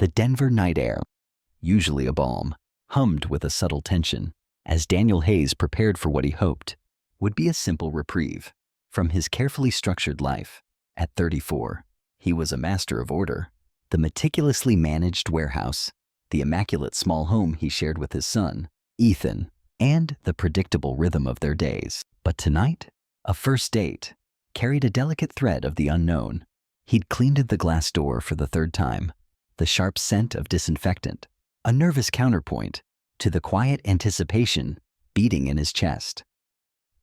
The Denver night air, usually a balm, hummed with a subtle tension as Daniel Hayes prepared for what he hoped would be a simple reprieve from his carefully structured life. At 34, he was a master of order. The meticulously managed warehouse, the immaculate small home he shared with his son, Ethan, and the predictable rhythm of their days. But tonight, a first date carried a delicate thread of the unknown. He'd cleaned the glass door for the third time, the sharp scent of disinfectant, a nervous counterpoint to the quiet anticipation beating in his chest.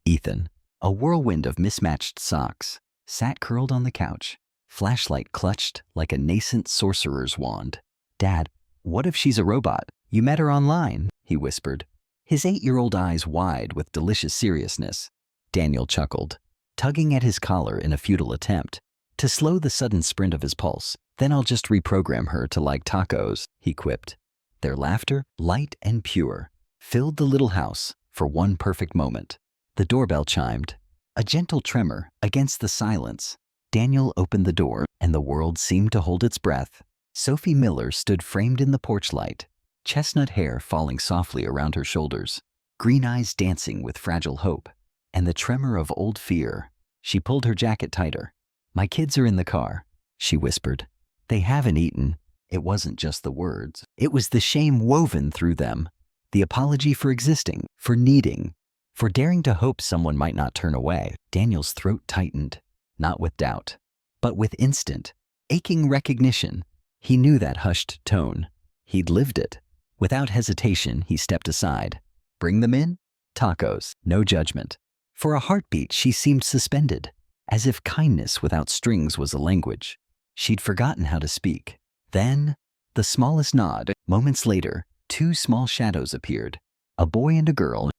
Ethan, a whirlwind of mismatched socks, sat curled on the couch, flashlight clutched like a nascent sorcerer's wand. "Dad, what if she's a robot? You met her online," he whispered, his 8-year-old eyes wide with delicious seriousness. Daniel chuckled, tugging at his collar in a futile attempt to slow the sudden sprint of his pulse. "Then I'll just reprogram her to like tacos," he quipped. Their laughter, light and pure, filled the little house for one perfect moment. The doorbell chimed, a gentle tremor against the silence. Daniel opened the door, and the world seemed to hold its breath. Sophie Miller stood framed in the porch light, chestnut hair falling softly around her shoulders, green eyes dancing with fragile hope, and the tremor of old fear. She pulled her jacket tighter. "My kids are in the car," she whispered. "They haven't eaten." It wasn't just the words. It was the shame woven through them, the apology for existing, for needing, for daring to hope someone might not turn away. Daniel's throat tightened, not with doubt, but with instant, aching recognition. He knew that hushed tone. He'd lived it. Without hesitation, he stepped aside. "Bring them in?" "Tacos." No judgment. For a heartbeat, she seemed suspended, as if kindness without strings was a language she'd forgotten how to speak. Then, the smallest nod. Moments later, 2 small shadows appeared, a boy and a girl,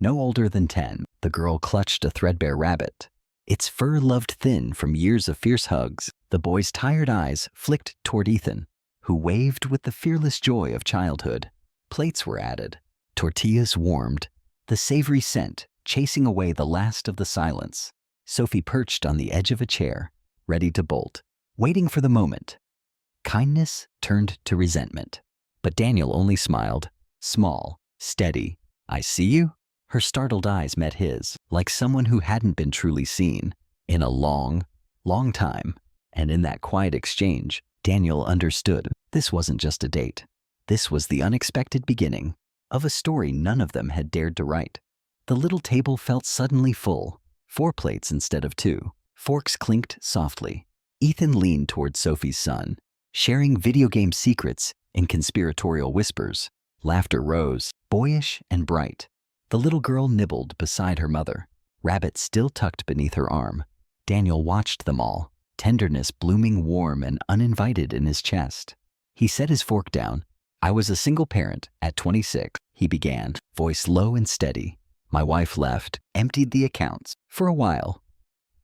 no older than 10. The girl clutched a threadbare rabbit, its fur loved thin from years of fierce hugs. The boy's tired eyes flicked toward Ethan, who waved with the fearless joy of childhood. Plates were added, tortillas warmed, the savory scent chasing away the last of the silence. Sophie perched on the edge of a chair, ready to bolt, waiting for the moment. Kindness turned to resentment, but Daniel only smiled, small, steady. "I see you?" Her startled eyes met his, like someone who hadn't been truly seen in a long, long time. And in that quiet exchange, Daniel understood this wasn't just a date. This was the unexpected beginning of a story none of them had dared to write. The little table felt suddenly full, 4 plates instead of 2. Forks clinked softly. Ethan leaned toward Sophie's son, sharing video game secrets in conspiratorial whispers. Laughter rose, boyish and bright. The little girl nibbled beside her mother, rabbit still tucked beneath her arm. Daniel watched them all, tenderness blooming warm and uninvited in his chest. He set his fork down. "I was a single parent at 26, he began, voice low and steady. "My wife left, emptied the accounts, for a while.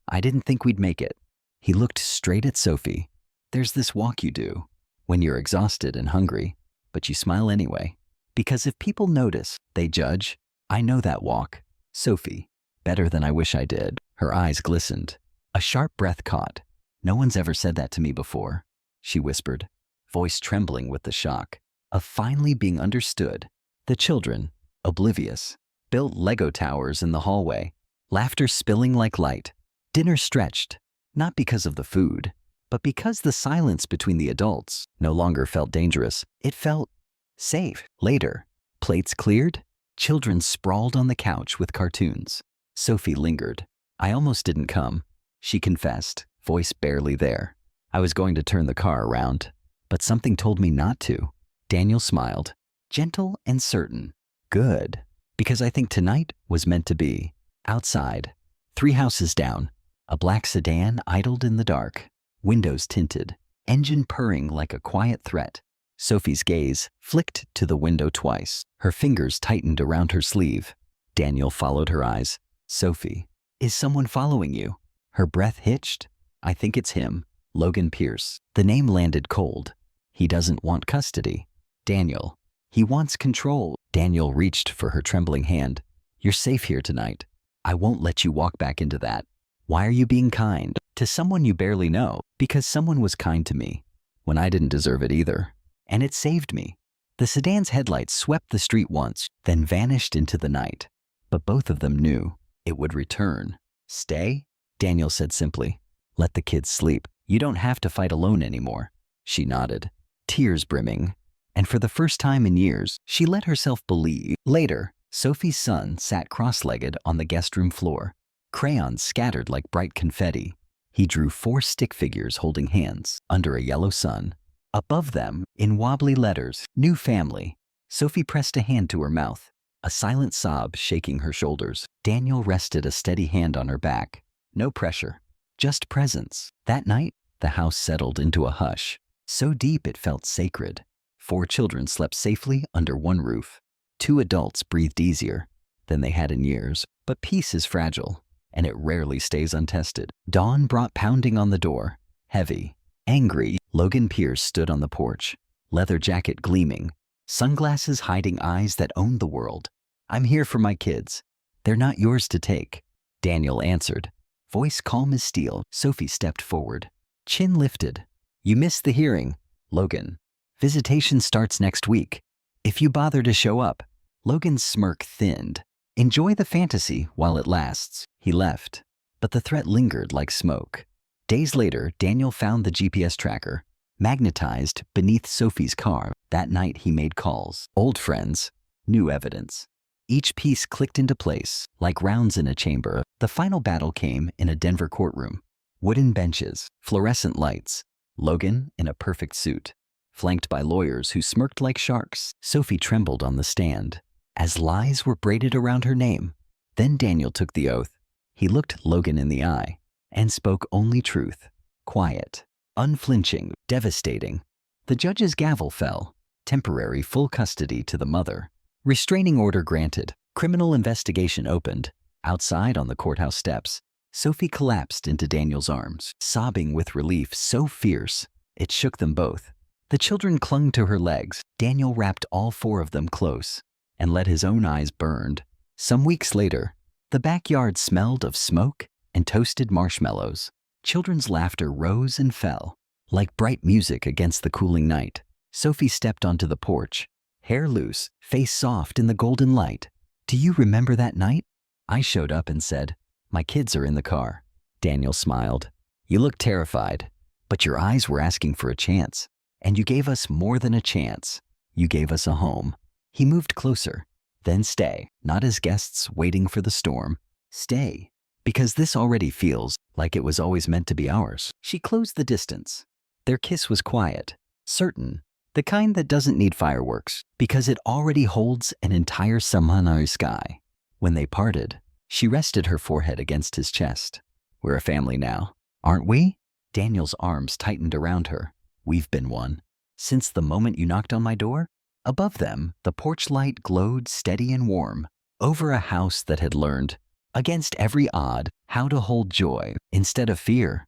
I didn't think we'd make it." He looked straight at Sophie. "There's this walk you do when you're exhausted and hungry, but you smile anyway. Because if people notice, they judge. I know that walk, Sophie, better than I wish I did." Her eyes glistened. A sharp breath caught. "No one's ever said that to me before," she whispered, voice trembling with the shock of finally being understood. The children, oblivious, built Lego towers in the hallway, laughter spilling like light. Dinner stretched, not because of the food, but because the silence between the adults no longer felt dangerous. It felt safe. Later, plates cleared, children sprawled on the couch with cartoons. Sophie lingered. "I almost didn't come," she confessed, voice barely there. "I was going to turn the car around, but something told me not to." Daniel smiled, gentle and certain. "Good, because I think tonight was meant to be." Outside, 3 houses down, a black sedan idled in the dark, windows tinted, engine purring like a quiet threat. Sophie's gaze flicked to the window twice. Her fingers tightened around her sleeve. Daniel followed her eyes. "Sophie, is someone following you?" Her breath hitched. "I think it's him, Logan Pierce." The name landed cold. "He doesn't want custody, Daniel. He wants control." Daniel reached for her trembling hand. "You're safe here tonight. I won't let you walk back into that." "Why are you being kind to someone you barely know?" "Because someone was kind to me when I didn't deserve it either. And it saved me. The sedan's headlights swept the street once, then vanished into the night. But both of them knew it would return. Stay? Daniel said simply. Let the kids sleep. You don't have to fight alone anymore. She nodded, tears brimming. And for the first time in years, she let herself believe. Later, Sophie's son sat cross-legged on the guest room floor, crayons scattered like bright confetti. He drew 4 stick figures holding hands under a yellow sun. Above them, in wobbly letters, New Family. Sophie pressed a hand to her mouth, a silent sob shaking her shoulders. Daniel rested a steady hand on her back. No pressure, just presence. That night, the house settled into a hush, so deep it felt sacred. 4 children slept safely under one roof. 2 adults breathed easier than they had in years. But peace is fragile, and it rarely stays untested. Dawn brought pounding on the door, heavy, angry. Logan Pierce stood on the porch, leather jacket gleaming, sunglasses hiding eyes that owned the world. I'm here for my kids. They're not yours to take. Daniel answered, voice calm as steel. Sophie stepped forward, chin lifted. You missed the hearing, Logan. Visitation starts next week. If you bother to show up. Logan's smirk thinned. Enjoy the fantasy while it lasts. He left, but the threat lingered like smoke. Days later, Daniel found the GPS tracker, magnetized beneath Sophie's car. That night he made calls. Old friends, new evidence. Each piece clicked into place, like rounds in a chamber. The final battle came in a Denver courtroom. Wooden benches, fluorescent lights. Logan in a perfect suit, flanked by lawyers who smirked like sharks. Sophie trembled on the stand, as lies were braided around her name. Then Daniel took the oath. He looked Logan in the eye and spoke only truth, quiet, unflinching, devastating. The judge's gavel fell, temporary full custody to the mother. Restraining order granted, criminal investigation opened. Outside on the courthouse steps, Sophie collapsed into Daniel's arms, sobbing with relief so fierce it shook them both. The children clung to her legs. Daniel wrapped all 4 of them close and let his own eyes burn. Some weeks later, the backyard smelled of smoke and toasted marshmallows. Children's laughter rose and fell, like bright music against the cooling night. Sophie stepped onto the porch, hair loose, face soft in the golden light. Do you remember that night? I showed up and said, my kids are in the car. Daniel smiled. You looked terrified, but your eyes were asking for a chance. And you gave us more than a chance. You gave us a home. He moved closer. Then stay, not as guests waiting for the storm. Stay, because this already feels like it was always meant to be ours. She closed the distance. Their kiss was quiet, certain, the kind that doesn't need fireworks, because it already holds an entire summer sky. When they parted, she rested her forehead against his chest. We're a family now, aren't we? Daniel's arms tightened around her. We've been one. Since the moment you knocked on my door? Above them, the porch light glowed steady and warm, over a house that had learned, against every odd, how to hold joy instead of fear.